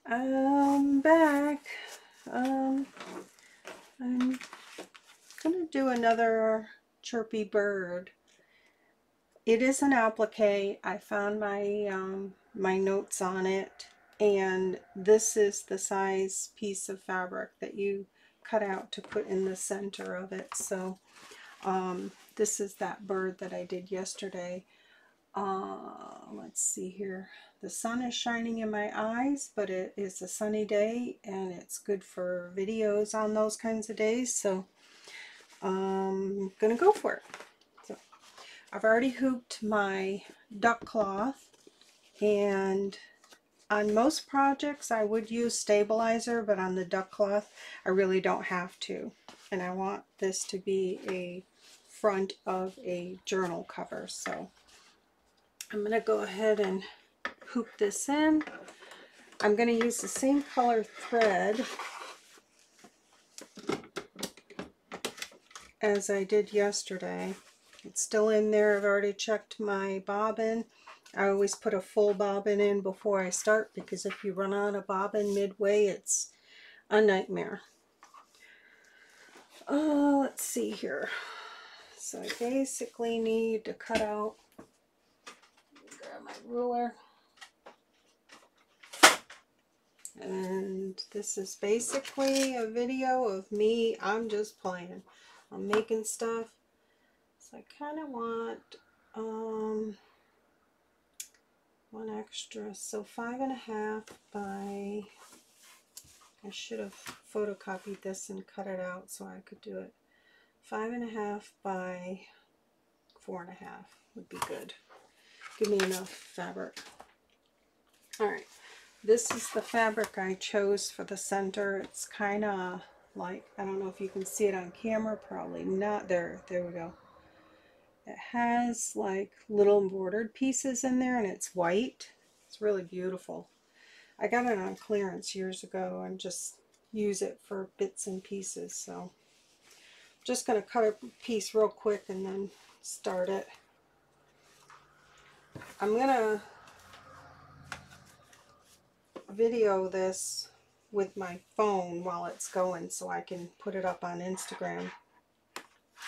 I'm back. I'm gonna do another chirpy bird. It is an applique. I found my notes on it, and this is the size piece of fabric that you cut out to put in the center of it. So this is that bird that I did yesterday. Let's see here. The sun is shining in my eyes, but it is a sunny day and it's good for videos on those kinds of days, so I'm gonna go for it. So I've already hooped my duck cloth, and on most projects I would use stabilizer, but on the duck cloth I really don't have to, and I want this to be a front of a journal cover, so I'm going to go ahead and hoop this in. I'm going to use the same color thread as I did yesterday. It's still in there. I've already checked my bobbin. I always put a full bobbin in before I start, because if you run out of bobbin midway, it's a nightmare. Let's see here. So I basically need to cut out, grab my ruler. And this is basically a video of me. I'm just playing. I'm making stuff. So I kind of want one extra. So 5.5 by, I should have photocopied this and cut it out so I could do it. 5.5 by 4.5 would be good. Give me enough fabric. Alright. This is the fabric I chose for the center. It's kind of like, I don't know if you can see it on camera, probably not. There we go. It has like little embroidered pieces in there, and it's white. It's really beautiful. I got it on clearance years ago and just use it for bits and pieces. So I'm just going to cut a piece real quick and then start it. I'm going to video this with my phone while it's going so I can put it up on Instagram.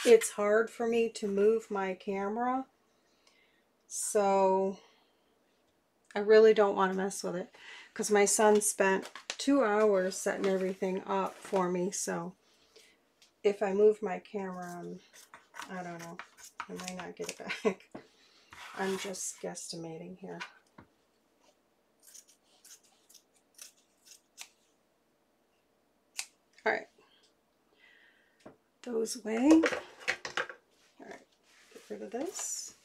It's hard for me to move my camera, so I really don't want to mess with it, because my son spent 2 hours setting everything up for me. So if I move my camera, I don't know, I might not get it back. I'm just guesstimating here. Alright, those away. Alright, get rid of this.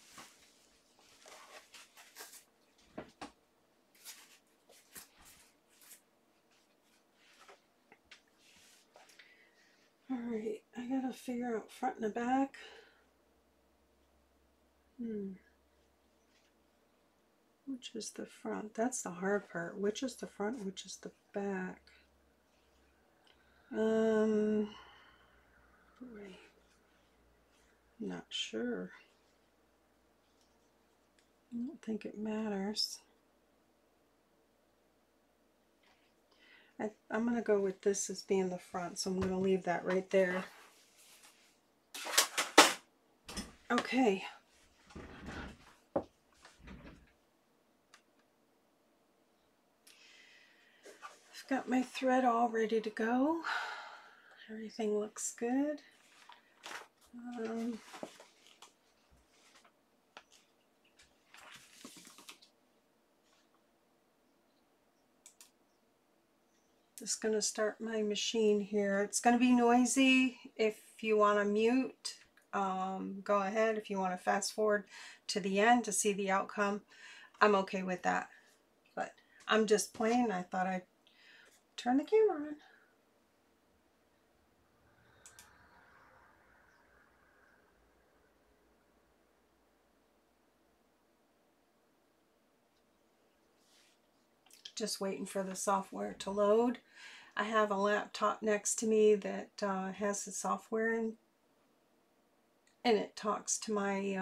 Alright, I gotta figure out front and the back. Which is the front? That's the hard part. Which is the front? Which is the back? Wait. Not sure. I don't think it matters. I'm going to go with this as being the front, so I'm going to leave that right there. Okay. I've got my thread all ready to go. Everything looks good. Just going to start my machine here. It's going to be noisy. If you want to mute, go ahead. If you want to fast forward to the end to see the outcome, I'm okay with that. But I'm just playing. I thought I'd turn the camera on. Just waiting for the software to load. I have a laptop next to me that has the software in, and it talks to my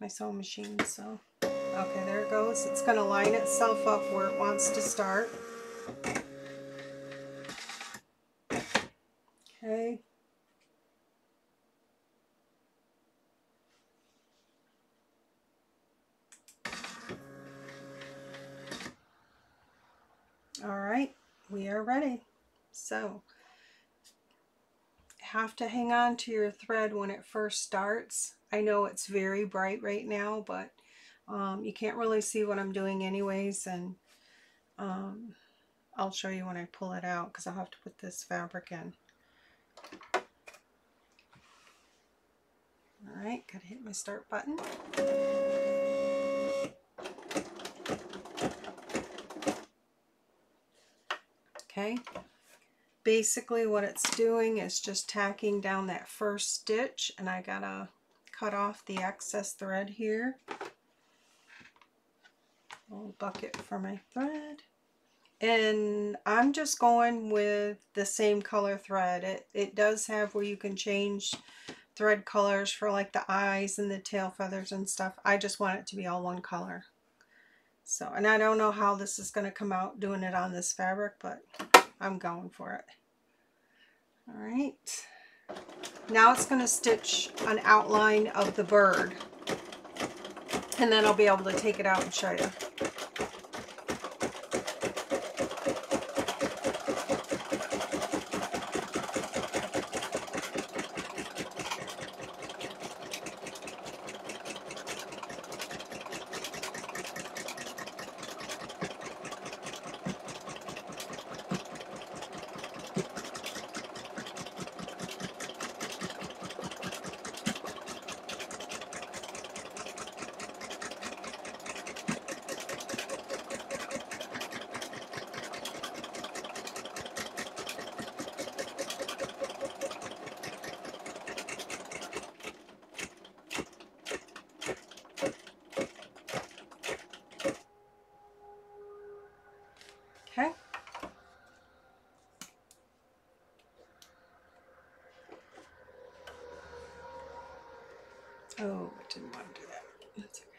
my sewing machine. So okay, there it goes. It's going to line itself up where it wants to start. Okay. All right, we are ready. So, have to hang on to your thread when it first starts. I know it's very bright right now, but you can't really see what I'm doing anyways, and I'll show you when I pull it out because I'll have to put this fabric in. All right, gotta hit my start button. Okay, basically what it's doing is just tacking down that first stitch, and I gotta cut off the excess thread here. A little bucket for my thread. And I'm just going with the same color thread. It does have where you can change thread colors for like the eyes and the tail feathers and stuff. I just want it to be all one color. So, and I don't know how this is going to come out doing it on this fabric, but I'm going for it. All right. Now it's going to stitch an outline of the bird. And then I'll be able to take it out and show you. Okay. Oh, I didn't want to do that. That's okay.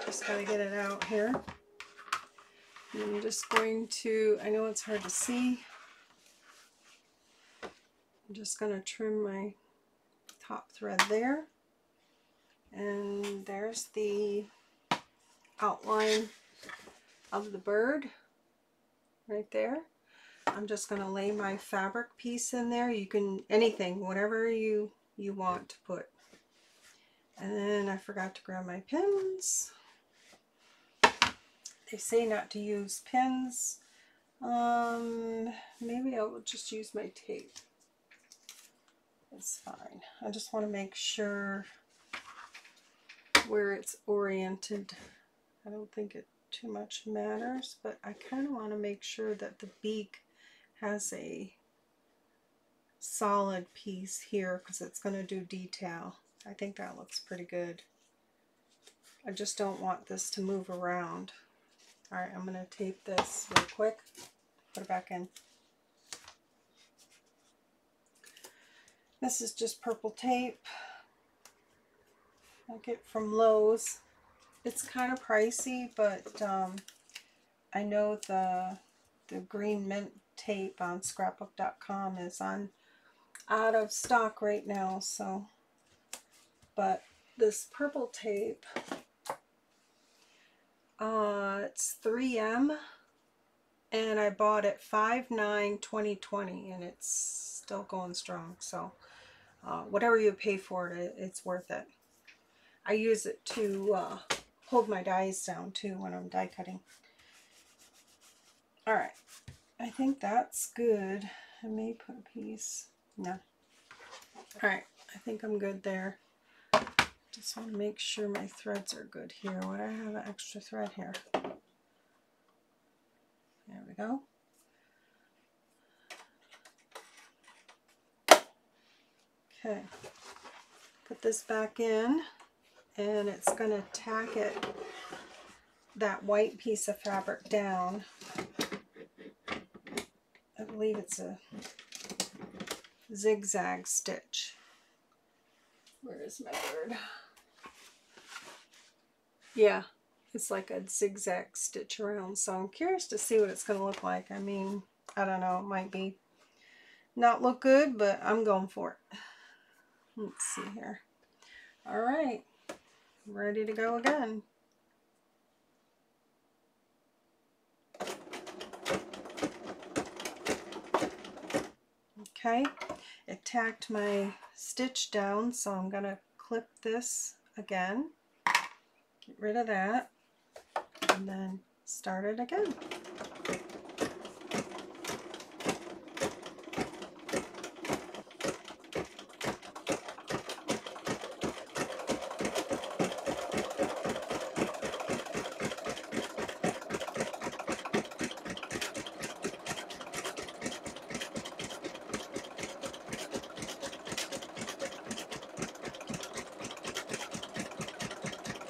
Just gotta get it out here. And I'm just going to, I know it's hard to see. I'm just gonna trim my top thread there. And there's the outline of the bird right there. I'm just going to lay my fabric piece in there. You can, anything, whatever you want to put. And then I forgot to grab my pins. They say not to use pins. Maybe I will just use my tape. It's fine. I just want to make sure where it's oriented. I don't think it too much matters, but I kind of want to make sure that the beak has a solid piece here because it's going to do detail. I think that looks pretty good. I just don't want this to move around. Alright, I'm going to tape this real quick, put it back in. This is just purple tape. I get from Lowe's. It's kind of pricey, but I know the green mint tape on scrapbook.com is out of stock right now, so, but this purple tape, it's 3M, and I bought it 5/9/2020, and it's still going strong, so whatever you pay for it, it's worth it. I use it to hold my dies down too when I'm die cutting. Alright, I think that's good. I may put a piece. No. Alright, I think I'm good there. Just want to make sure my threads are good here. Would I have an extra thread here? There we go. Okay. Put this back in, and it's going to tack it, that white piece of fabric down. I believe it's a zigzag stitch. Where is my bird? Yeah, it's like a zigzag stitch around, so I'm curious to see what it's going to look like. I mean, I don't know, it might be not look good, but I'm going for it. Let's see here. All right, ready to go again. Okay, it tacked my stitch down, so I'm going to clip this again, get rid of that, and then start it again.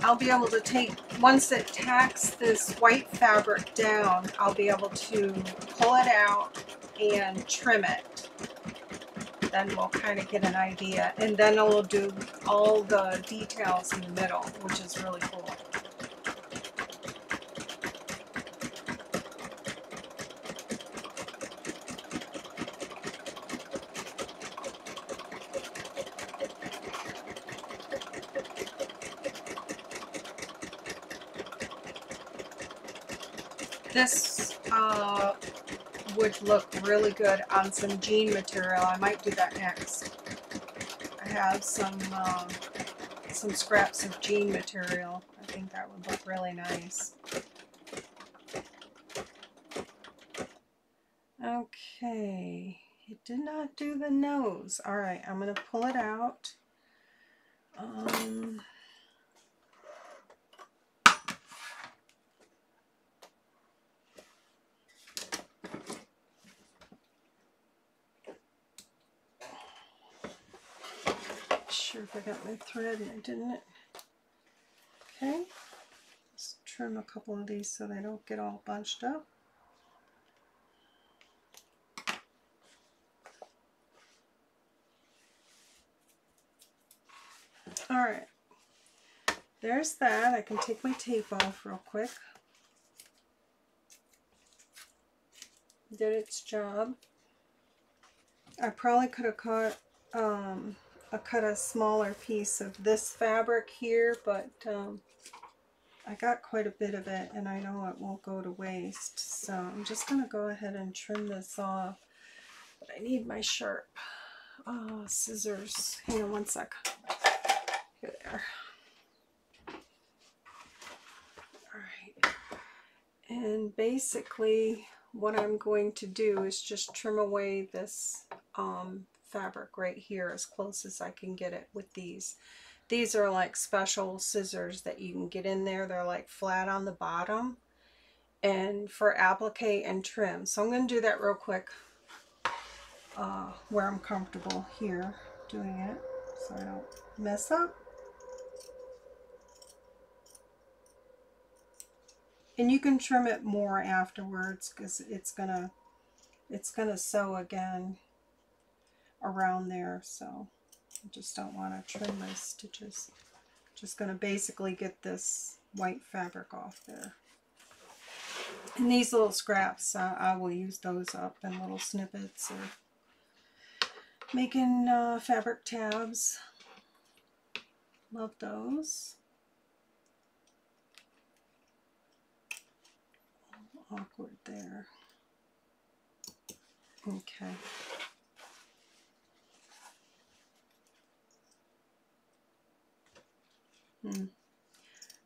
I'll be able to take, once it tacks this white fabric down, I'll be able to pull it out and trim it. Then we'll kind of get an idea, and then it'll do all the details in the middle, which is really cool. This would look really good on some jean material. I might do that next. I have some scraps of jean material. I think that would look really nice. Okay, it did not do the nose. All right, I'm going to pull it out. Sure if I got my thread and I didn't. Okay, let's trim a couple of these so they don't get all bunched up. All right, there's that. I can take my tape off real quick. Did its job. I probably could have cut a smaller piece of this fabric here, but I got quite a bit of it and I know it won't go to waste, so I'm just going to go ahead and trim this off. But I need my sharp scissors. Hang on one sec. Here they are. Alright, and basically what I'm going to do is just trim away this fabric right here as close as I can get it with these. These are like special scissors that you can get in there. They're like flat on the bottom and for applique and trim. So I'm going to do that real quick where I'm comfortable here doing it so I don't mess up. And you can trim it more afterwards because it's gonna sew again around there, so I just don't want to trim my stitches. Just going to basically get this white fabric off there. And these little scraps, I will use those up in little snippets or making fabric tabs. Love those. Awkward there. Okay.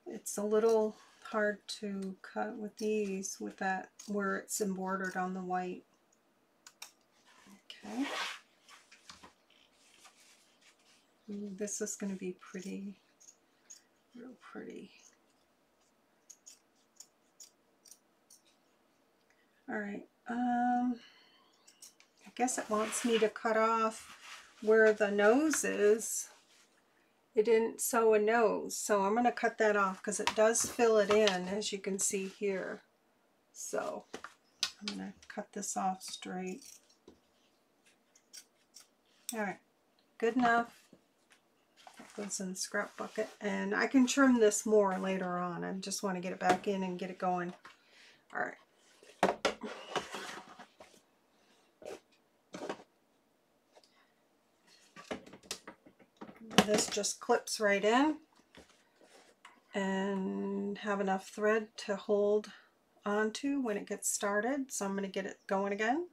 It's a little hard to cut with these, with that where it's embroidered on the white. Okay. Ooh, this is going to be pretty, real pretty. All right. I guess it wants me to cut off where the nose is. It didn't sew a nose, so I'm going to cut that off because it does fill it in, as you can see here. So I'm going to cut this off straight. All right, good enough. That goes in the scrap bucket, and I can trim this more later on. I just want to get it back in and get it going. All right. This just clips right in and have enough thread to hold onto when it gets started. So I'm going to get it going again.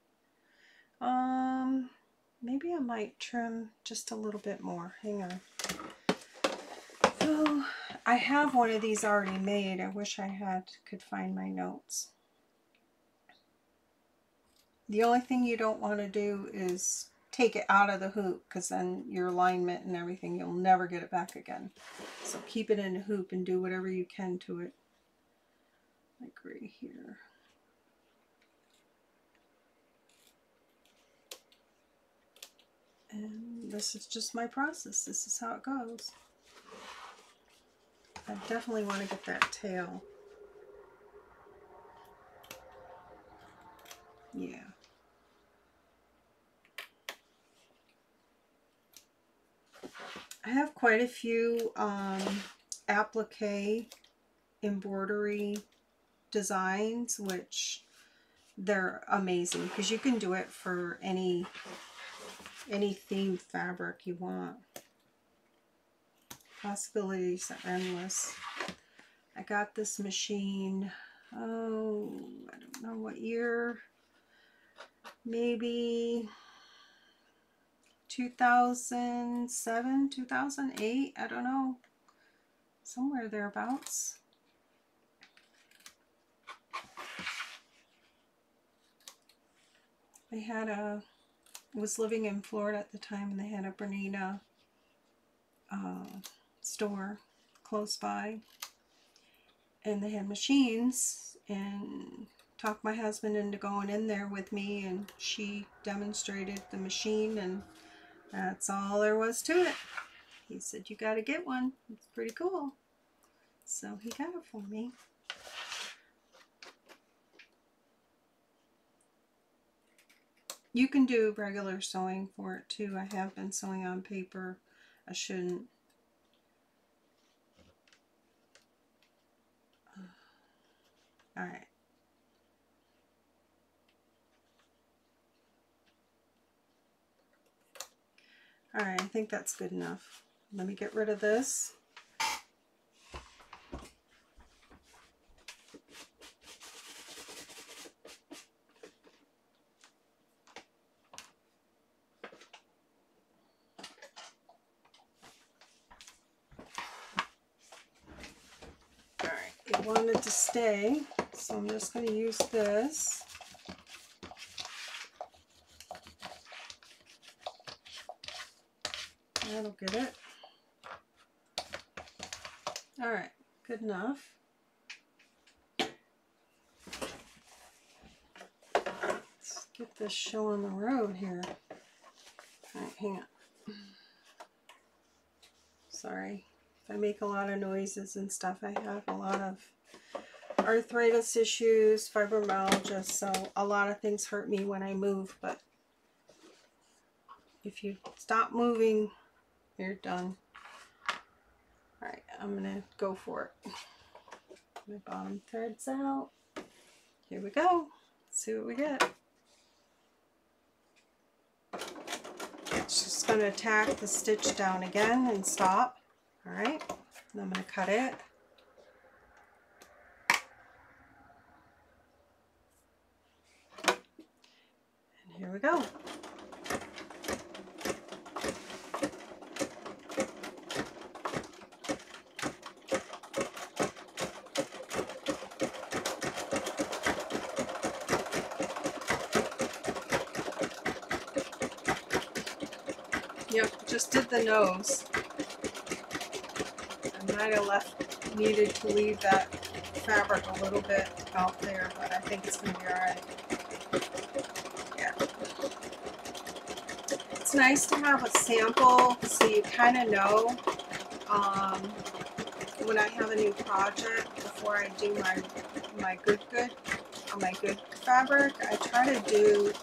Maybe I might trim just a little bit more. Hang on. So I have one of these already made. I wish I could find my notes. The only thing you don't want to do is take it out of the hoop, because then your alignment and everything, you'll never get it back again. So keep it in a hoop and do whatever you can to it. Like right here. And this is just my process. This is how it goes. I definitely want to get that tail. Yeah. I have quite a few applique embroidery designs, which they're amazing because you can do it for any themed fabric you want. Possibilities are endless. I got this machine, oh, I don't know what year, maybe 2007, 2008, I don't know, somewhere thereabouts. They had I was living in Florida at the time, and they had a Bernina store close by, and they had machines, and talked my husband into going in there with me, and she demonstrated the machine, and that's all there was to it. He said, you got to get one, it's pretty cool. So he got it for me. You can do regular sewing for it too. I have been sewing on paper. I shouldn't. All right. All right, I think that's good enough. Let me get rid of this. All right, it wanted to stay, so I'm just going to use this. That'll get it. All right, good enough. Let's get this show on the road here. All right, hang on. Sorry if I make a lot of noises and stuff. I have a lot of arthritis issues, fibromyalgia, so a lot of things hurt me when I move, but if you stop moving, you're done. All right, I'm gonna go for it. My bottom thread's out. Here we go. Let's see what we get. It's just gonna tack the stitch down again and stop. All right, and I'm gonna cut it. And here we go. Yep, just did the nose. I might have needed to leave that fabric a little bit out there, but I think it's going to be alright. Yeah. It's nice to have a sample so you kind of know when I have a new project before I do my good fabric, I try to do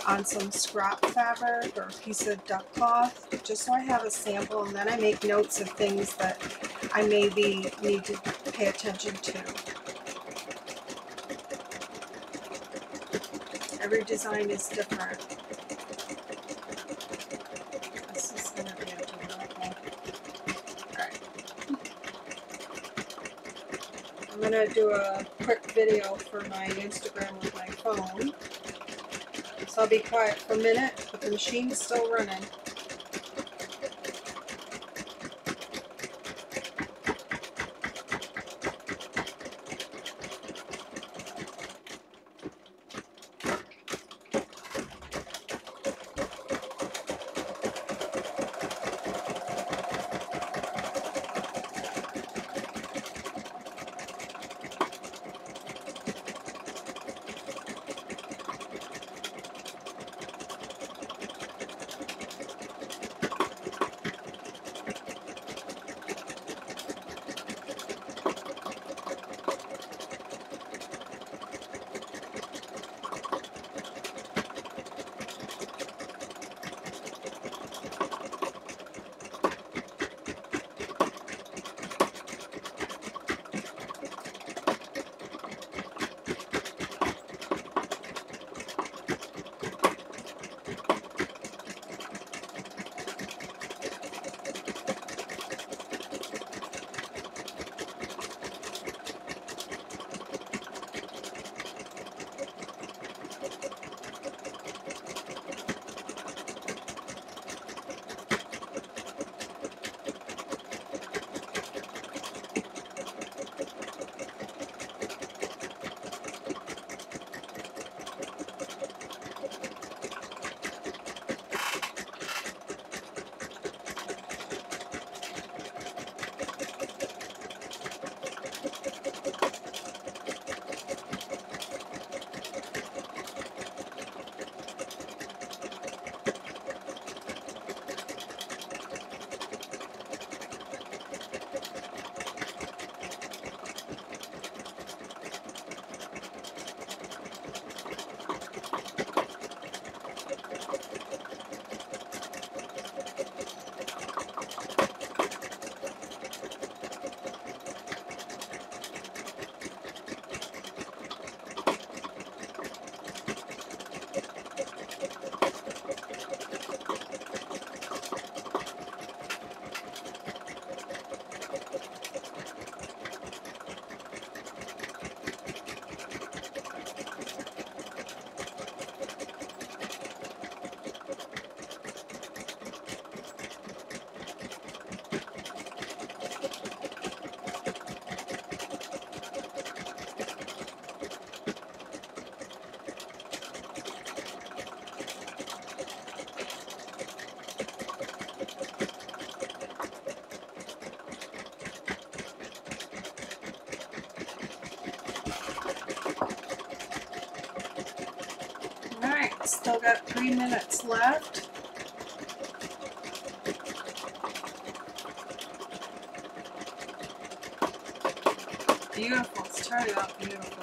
on some scrap fabric or a piece of duck cloth, just so I have a sample, and then I make notes of things that I maybe need to pay attention to. Every design is different. This is going to be adorable. Alright. I'm going to do a quick video for my Instagram with my phone. So I'll be quiet for a minute, but the machine's still running. Still got 3 minutes left. Beautiful, it's turning out beautiful.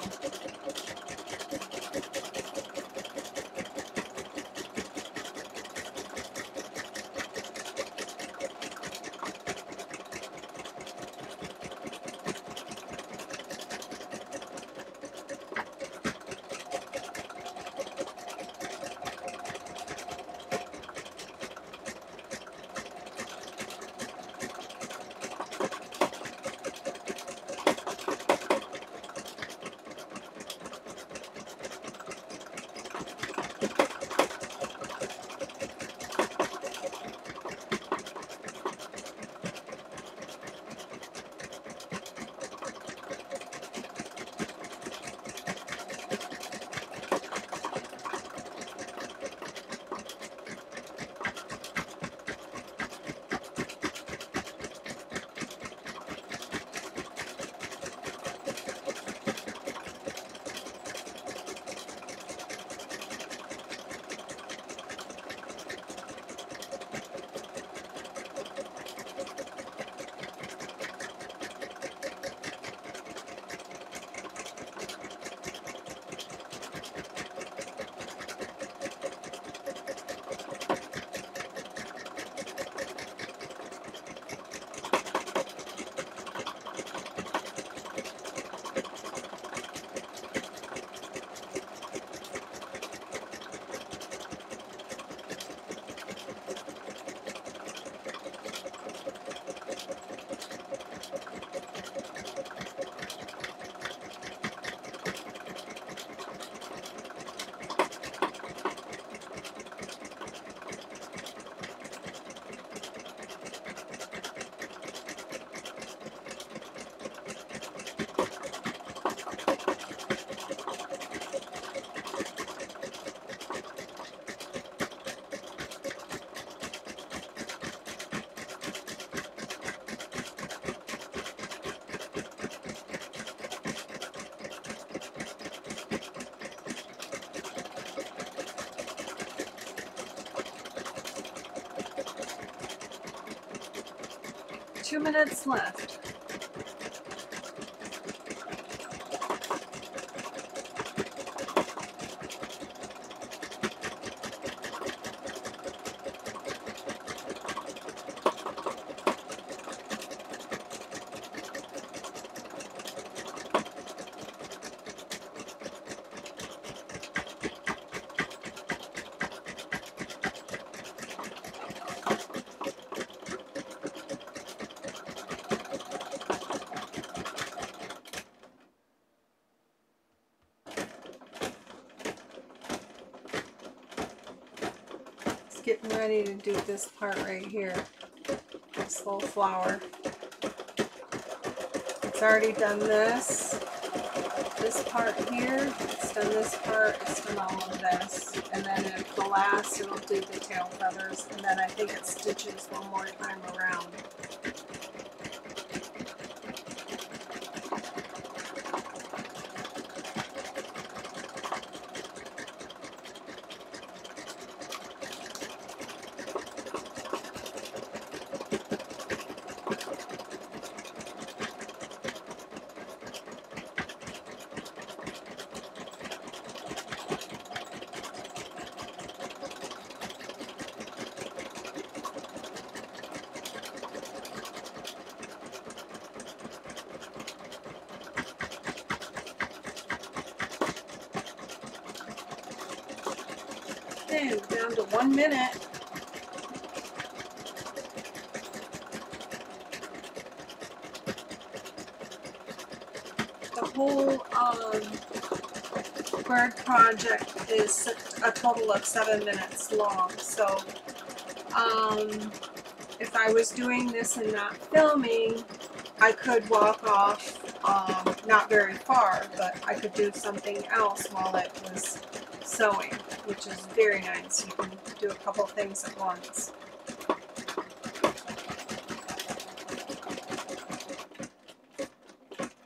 2 minutes left. Getting ready to do this part right here, this little flower. It's already done this part here, it's done this part, it's done all of this, and then at the last it'll do the tail feathers, and then I think it stitches one more time around. Okay, down to 1 minute. The whole bird project is a total of 7 minutes long. So if I was doing this and not filming, I could walk off not very far, but I could do something else while it was sewing, which is very nice. You can do a couple things at once.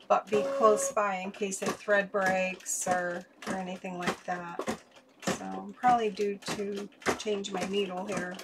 But be close by in case a thread breaks or anything like that. So I'm probably due to change my needle here.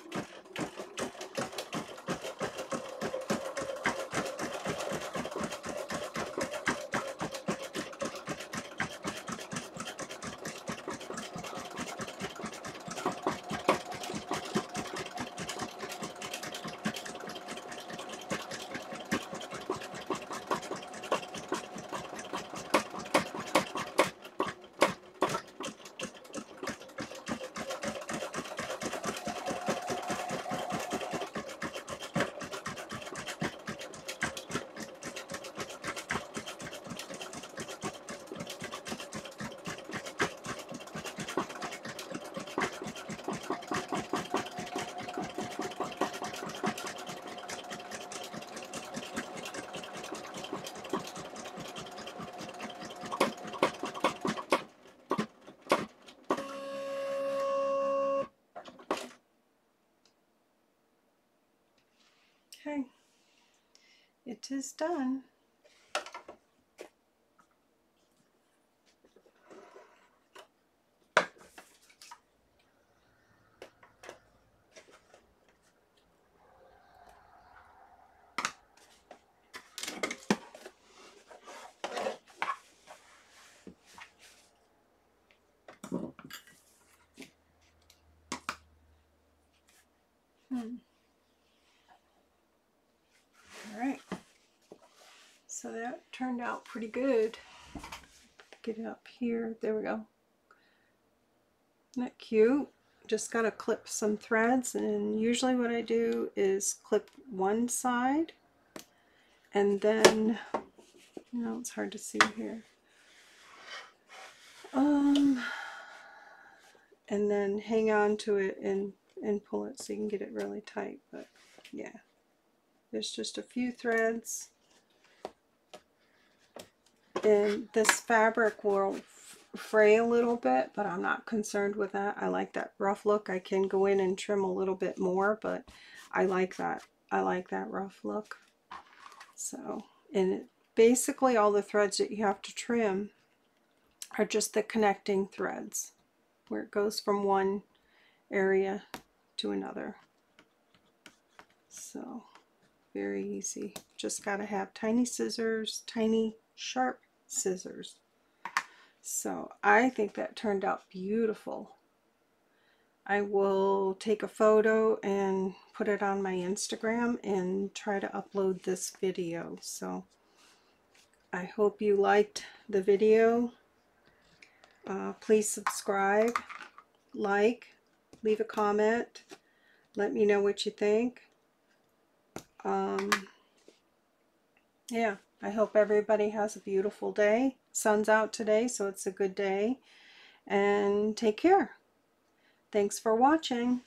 Okay, it is done. Alright, so that turned out pretty good. Get it up here, there we go. Isn't that cute? Just gotta clip some threads, and usually what I do is clip one side and then, you know, it's hard to see here. And then hang on to it and pull it so you can get it really tight. But yeah, there's just a few threads, and this fabric will fray a little bit, but I'm not concerned with that. I like that rough look. I can go in and trim a little bit more, but I like that. I like that rough look. So, and basically all the threads that you have to trim are just the connecting threads, where it goes from one area to another. So very easy. Just got to have tiny scissors, tiny sharp scissors. So I think that turned out beautiful. I will take a photo and put it on my Instagram and try to upload this video. So I hope you liked the video. Please subscribe, like, leave a comment, let me know what you think. Yeah, I hope everybody has a beautiful day. Sun's out today, so it's a good day. And take care. Thanks for watching.